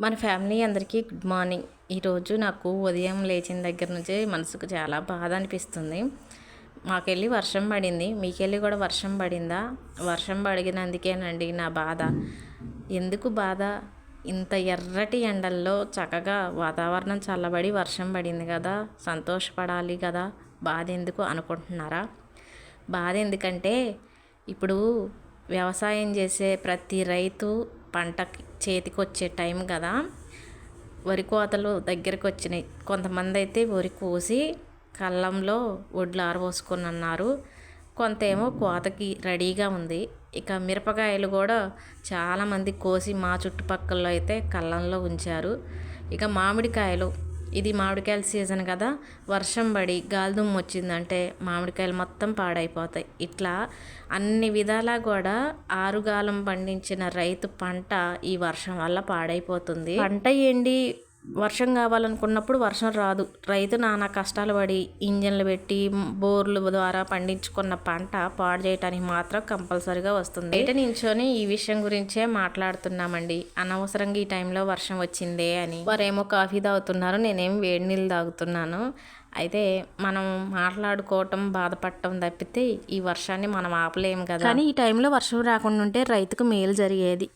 మన ఫ్యామిలీ అందరికీ good morning. ఈరోజు నాకు ఉదయం లేచిన దగ్గర నుంచి మనసుకు చాలా బాధ అనిపిస్తుంది. మాకెళ్ళి వర్షం పడింది, మీకెళ్ళి కూడా వర్షం పడిందా? వర్షం పడినందుకేనండి నా బాధ. ఎందుకు బాధ? ఇంత ఎర్రటి ఎండల్లో చక్కగా వాతావరణం చల్లబడి వర్షం పడింది కదా, సంతోషపడాలి కదా, బాధ ఎందుకు అనుకుంటున్నారా? బాధ ఎందుకంటే ఇప్పుడు వ్యవసాయం చేసే ప్రతి రైతు పంటకి చేతికి వచ్చే టైం కదా, వరి కోతలు దగ్గరికి వచ్చినాయి. కొంతమంది అయితే వరి కోసి కళ్ళంలో వడ్లు ఆరబోసుకొని అన్నారు, కొంత ఏమో కోతకి రెడీగా ఉంది. ఇక మిరపకాయలు కూడా చాలామంది కోసి మా చుట్టుపక్కల అయితే కళ్ళంలో ఉంచారు. ఇక మామిడికాయలు, ఇది మామిడికాయల సీజన్ కదా, వర్షం పడి గాలిదుమ్ము వచ్చిందంటే మామిడికాయలు మొత్తం పాడైపోతాయి. ఇట్లా అన్ని విధాలా కూడా ఆరుగాలం పండించిన రైతు పంట ఈ వర్షం వల్ల పాడైపోతుంది. పంట ఎండి వర్షం కావాలనుకున్నప్పుడు వర్షం రాదు. రైతు నానా కష్టాలు పడి ఇంజన్లు పెట్టి బోర్లు ద్వారా పండించుకున్న పంట పాడు చేయటానికి మాత్రం కంపల్సరీగా వస్తుంది. బయట నించొని ఈ విషయం గురించే మాట్లాడుతున్నామండి. అనవసరంగా ఈ టైంలో వర్షం వచ్చిందే అని. వారేమో కాఫీ తాగుతున్నారు, నేనేం వేడి నీళ్ళు తాగుతున్నాను. అయితే మనం మాట్లాడుకోవటం, బాధపడటం తప్పితే ఈ వర్షాన్ని మనం ఆపలేము కదా. కానీ ఈ టైంలో వర్షం రాకుండా ఉంటే రైతుకు మేలు జరిగేది.